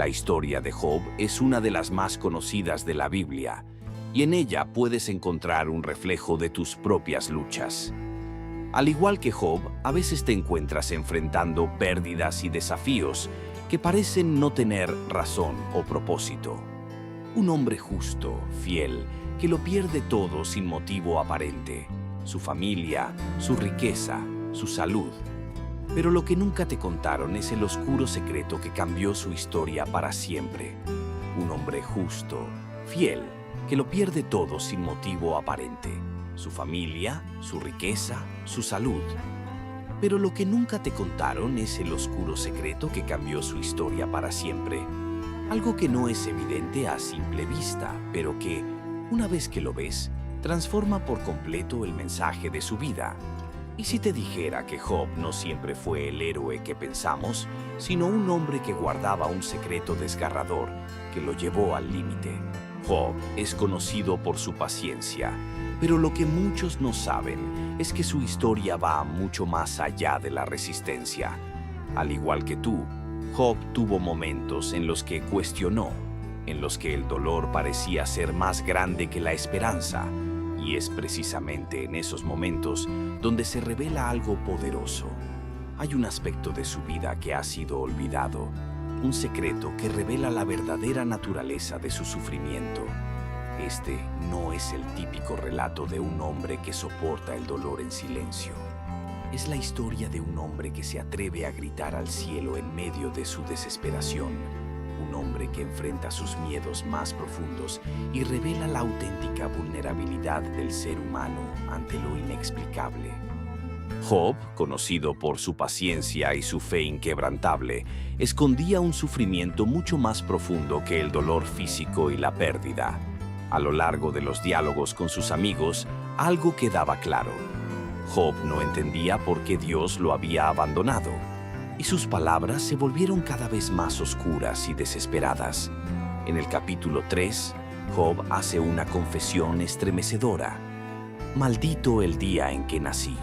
La historia de Job es una de las más conocidas de la Biblia, y en ella puedes encontrar un reflejo de tus propias luchas. Al igual que Job, a veces te encuentras enfrentando pérdidas y desafíos que parecen no tener razón o propósito. Un hombre justo, fiel, que lo pierde todo sin motivo aparente: su familia, su riqueza, su salud. Pero lo que nunca te contaron es el oscuro secreto que cambió su historia para siempre. Un hombre justo, fiel, que lo pierde todo sin motivo aparente: su familia, su riqueza, su salud. Pero lo que nunca te contaron es el oscuro secreto que cambió su historia para siempre. Algo que no es evidente a simple vista, pero que, una vez que lo ves, transforma por completo el mensaje de su vida. ¿Y si te dijera que Job no siempre fue el héroe que pensamos, sino un hombre que guardaba un secreto desgarrador que lo llevó al límite? Job es conocido por su paciencia, pero lo que muchos no saben es que su historia va mucho más allá de la resistencia. Al igual que tú, Job tuvo momentos en los que cuestionó, en los que el dolor parecía ser más grande que la esperanza, y es precisamente en esos momentos donde se revela algo poderoso. Hay un aspecto de su vida que ha sido olvidado, un secreto que revela la verdadera naturaleza de su sufrimiento. Este no es el típico relato de un hombre que soporta el dolor en silencio. Es la historia de un hombre que se atreve a gritar al cielo en medio de su desesperación. Un hombre que enfrenta sus miedos más profundos y revela la auténtica vulnerabilidad del ser humano ante lo inexplicable. Job, conocido por su paciencia y su fe inquebrantable, escondía un sufrimiento mucho más profundo que el dolor físico y la pérdida. A lo largo de los diálogos con sus amigos, algo quedaba claro: Job no entendía por qué Dios lo había abandonado, y sus palabras se volvieron cada vez más oscuras y desesperadas. En el capítulo 3, Job hace una confesión estremecedora: «Maldito el día en que nací».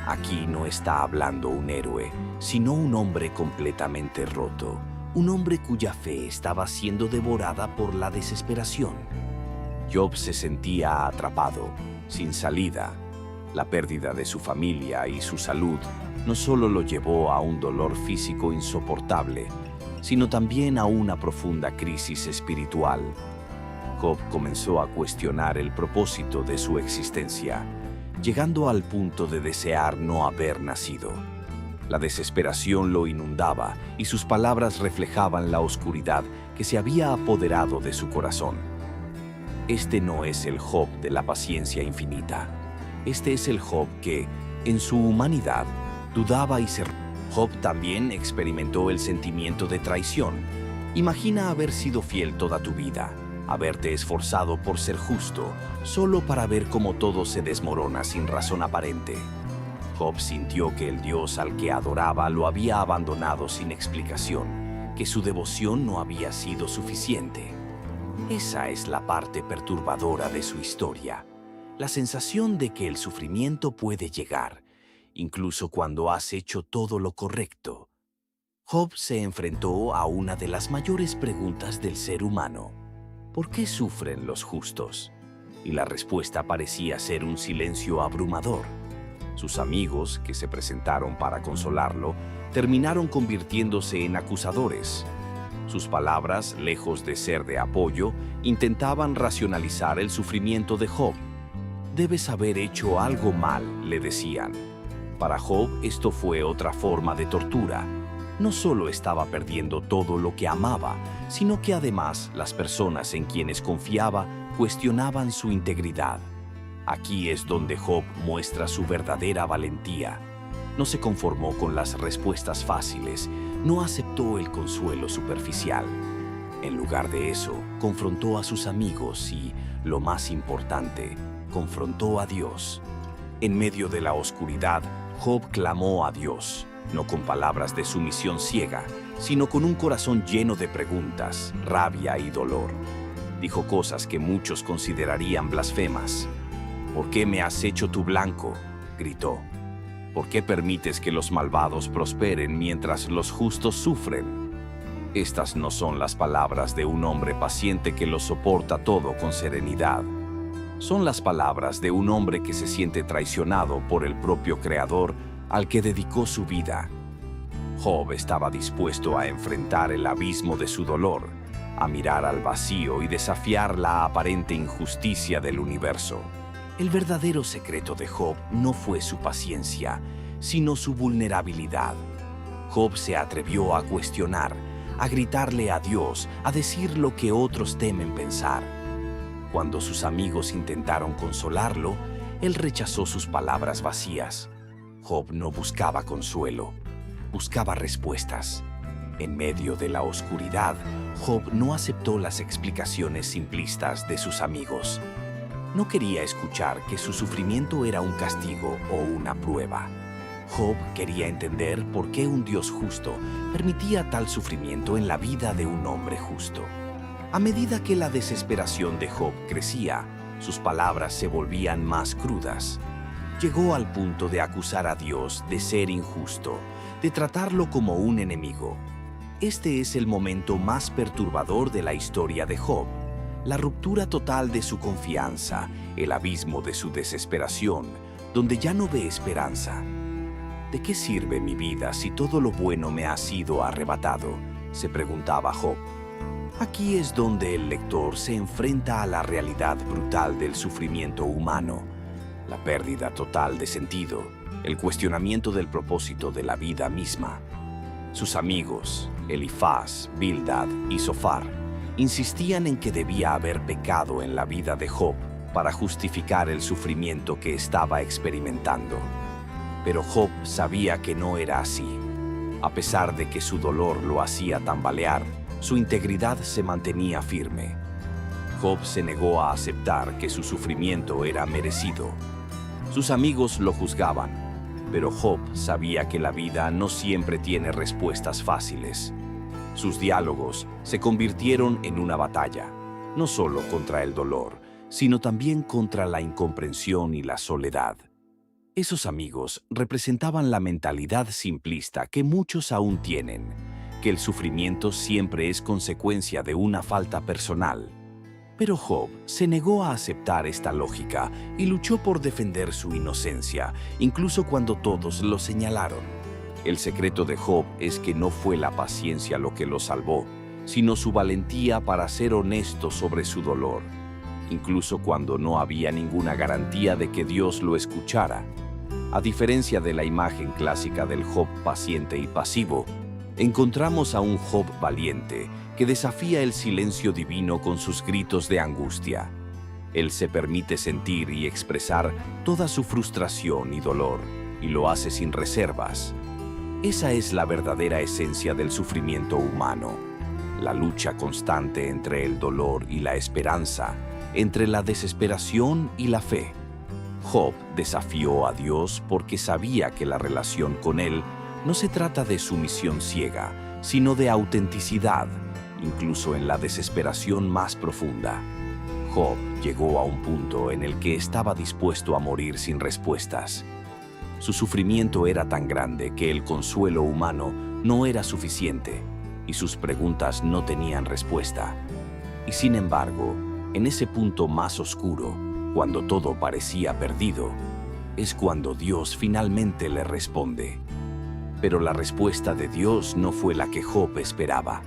Aquí no está hablando un héroe, sino un hombre completamente roto, un hombre cuya fe estaba siendo devorada por la desesperación. Job se sentía atrapado, sin salida. La pérdida de su familia y su salud no solo lo llevó a un dolor físico insoportable, sino también a una profunda crisis espiritual. Job comenzó a cuestionar el propósito de su existencia, llegando al punto de desear no haber nacido. La desesperación lo inundaba y sus palabras reflejaban la oscuridad que se había apoderado de su corazón. Este no es el Job de la paciencia infinita. Este es el Job que, en su humanidad, dudaba y se... Job también experimentó el sentimiento de traición. Imagina haber sido fiel toda tu vida, haberte esforzado por ser justo, solo para ver cómo todo se desmorona sin razón aparente. Job sintió que el Dios al que adoraba lo había abandonado sin explicación, que su devoción no había sido suficiente. Esa es la parte perturbadora de su historia, la sensación de que el sufrimiento puede llegar, incluso cuando has hecho todo lo correcto. Job se enfrentó a una de las mayores preguntas del ser humano: ¿por qué sufren los justos? Y la respuesta parecía ser un silencio abrumador. Sus amigos, que se presentaron para consolarlo, terminaron convirtiéndose en acusadores. Sus palabras, lejos de ser de apoyo, intentaban racionalizar el sufrimiento de Job. «Debes haber hecho algo mal», le decían. Para Job esto fue otra forma de tortura. No solo estaba perdiendo todo lo que amaba, sino que además las personas en quienes confiaba cuestionaban su integridad. Aquí es donde Job muestra su verdadera valentía. No se conformó con las respuestas fáciles, no aceptó el consuelo superficial. En lugar de eso, confrontó a sus amigos y, lo más importante, confrontó a Dios. En medio de la oscuridad, Job clamó a Dios, no con palabras de sumisión ciega, sino con un corazón lleno de preguntas, rabia y dolor. Dijo cosas que muchos considerarían blasfemas. «¿Por qué me has hecho tu blanco?», gritó. «¿Por qué permites que los malvados prosperen mientras los justos sufren?». Estas no son las palabras de un hombre paciente que lo soporta todo con serenidad. Son las palabras de un hombre que se siente traicionado por el propio Creador al que dedicó su vida. Job estaba dispuesto a enfrentar el abismo de su dolor, a mirar al vacío y desafiar la aparente injusticia del universo. El verdadero secreto de Job no fue su paciencia, sino su vulnerabilidad. Job se atrevió a cuestionar, a gritarle a Dios, a decir lo que otros temen pensar. Cuando sus amigos intentaron consolarlo, él rechazó sus palabras vacías. Job no buscaba consuelo, buscaba respuestas. En medio de la oscuridad, Job no aceptó las explicaciones simplistas de sus amigos. No quería escuchar que su sufrimiento era un castigo o una prueba. Job quería entender por qué un Dios justo permitía tal sufrimiento en la vida de un hombre justo. A medida que la desesperación de Job crecía, sus palabras se volvían más crudas. Llegó al punto de acusar a Dios de ser injusto, de tratarlo como un enemigo. Este es el momento más perturbador de la historia de Job. La ruptura total de su confianza, el abismo de su desesperación, donde ya no ve esperanza. ¿De qué sirve mi vida si todo lo bueno me ha sido arrebatado?, se preguntaba Job. Aquí es donde el lector se enfrenta a la realidad brutal del sufrimiento humano, la pérdida total de sentido, el cuestionamiento del propósito de la vida misma. Sus amigos, Elifaz, Bildad y Zofar, insistían en que debía haber pecado en la vida de Job para justificar el sufrimiento que estaba experimentando. Pero Job sabía que no era así. A pesar de que su dolor lo hacía tambalear, su integridad se mantenía firme. Job se negó a aceptar que su sufrimiento era merecido. Sus amigos lo juzgaban, pero Job sabía que la vida no siempre tiene respuestas fáciles. Sus diálogos se convirtieron en una batalla, no solo contra el dolor, sino también contra la incomprensión y la soledad. Esos amigos representaban la mentalidad simplista que muchos aún tienen, que el sufrimiento siempre es consecuencia de una falta personal. Pero Job se negó a aceptar esta lógica y luchó por defender su inocencia, incluso cuando todos lo señalaron. El secreto de Job es que no fue la paciencia lo que lo salvó, sino su valentía para ser honesto sobre su dolor, incluso cuando no había ninguna garantía de que Dios lo escuchara. A diferencia de la imagen clásica del Job paciente y pasivo, encontramos a un Job valiente que desafía el silencio divino con sus gritos de angustia. Él se permite sentir y expresar toda su frustración y dolor, y lo hace sin reservas. Esa es la verdadera esencia del sufrimiento humano, la lucha constante entre el dolor y la esperanza, entre la desesperación y la fe. Job desafió a Dios porque sabía que la relación con él no se trata de sumisión ciega, sino de autenticidad, incluso en la desesperación más profunda. Job llegó a un punto en el que estaba dispuesto a morir sin respuestas. Su sufrimiento era tan grande que el consuelo humano no era suficiente y sus preguntas no tenían respuesta. Y sin embargo, en ese punto más oscuro, cuando todo parecía perdido, es cuando Dios finalmente le responde. Pero la respuesta de Dios no fue la que Job esperaba.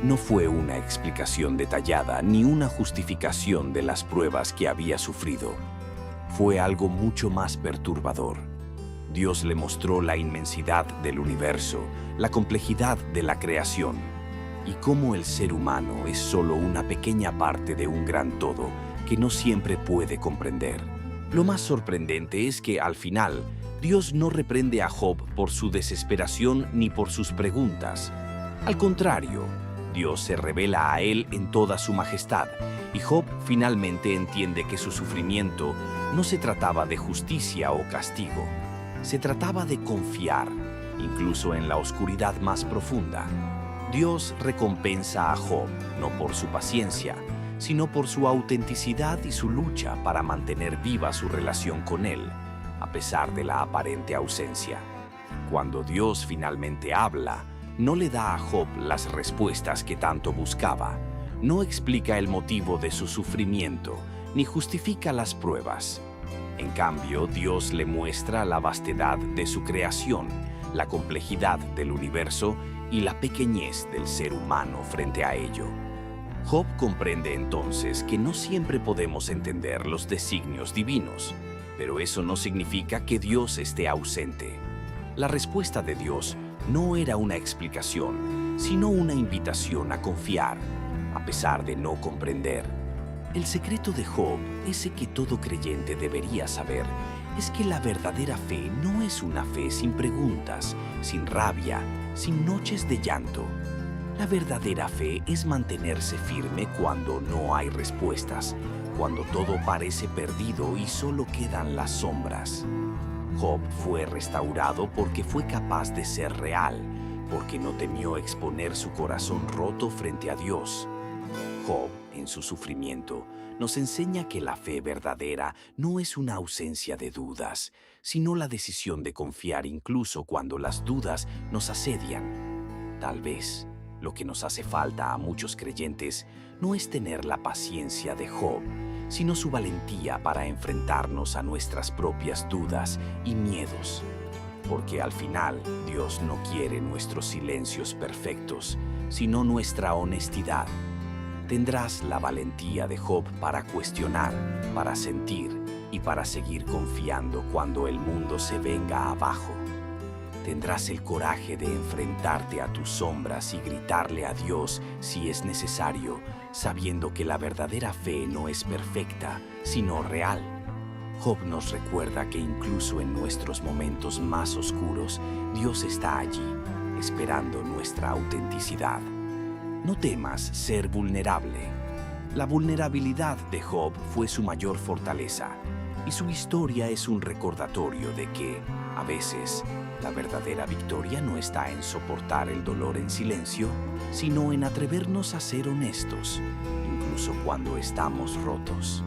No fue una explicación detallada ni una justificación de las pruebas que había sufrido. Fue algo mucho más perturbador. Dios le mostró la inmensidad del universo, la complejidad de la creación, y cómo el ser humano es solo una pequeña parte de un gran todo que no siempre puede comprender. Lo más sorprendente es que, al final, Dios no reprende a Job por su desesperación ni por sus preguntas. Al contrario, Dios se revela a él en toda su majestad, y Job finalmente entiende que su sufrimiento no se trataba de justicia o castigo. Se trataba de confiar, incluso en la oscuridad más profunda. Dios recompensa a Job, no por su paciencia, sino por su autenticidad y su lucha para mantener viva su relación con él, a pesar de la aparente ausencia. Cuando Dios finalmente habla, no le da a Job las respuestas que tanto buscaba, no explica el motivo de su sufrimiento, ni justifica las pruebas. En cambio, Dios le muestra la vastedad de su creación, la complejidad del universo y la pequeñez del ser humano frente a ello. Job comprende entonces que no siempre podemos entender los designios divinos, pero eso no significa que Dios esté ausente. La respuesta de Dios no era una explicación, sino una invitación a confiar, a pesar de no comprender. El secreto de Job, ese que todo creyente debería saber, es que la verdadera fe no es una fe sin preguntas, sin rabia, sin noches de llanto. La verdadera fe es mantenerse firme cuando no hay respuestas, cuando todo parece perdido y solo quedan las sombras. Job fue restaurado porque fue capaz de ser real, porque no temió exponer su corazón roto frente a Dios. Job, en su sufrimiento, nos enseña que la fe verdadera no es una ausencia de dudas, sino la decisión de confiar incluso cuando las dudas nos asedian. Tal vez lo que nos hace falta a muchos creyentes no es tener la paciencia de Job, sino su valentía para enfrentarnos a nuestras propias dudas y miedos. Porque al final, Dios no quiere nuestros silencios perfectos, sino nuestra honestidad. Tendrás la valentía de Job para cuestionar, para sentir y para seguir confiando cuando el mundo se venga abajo. Tendrás el coraje de enfrentarte a tus sombras y gritarle a Dios si es necesario, sabiendo que la verdadera fe no es perfecta, sino real. Job nos recuerda que incluso en nuestros momentos más oscuros, Dios está allí, esperando nuestra autenticidad. No temas ser vulnerable. La vulnerabilidad de Job fue su mayor fortaleza, y su historia es un recordatorio de que, a veces, la verdadera victoria no está en soportar el dolor en silencio, sino en atrevernos a ser honestos, incluso cuando estamos rotos.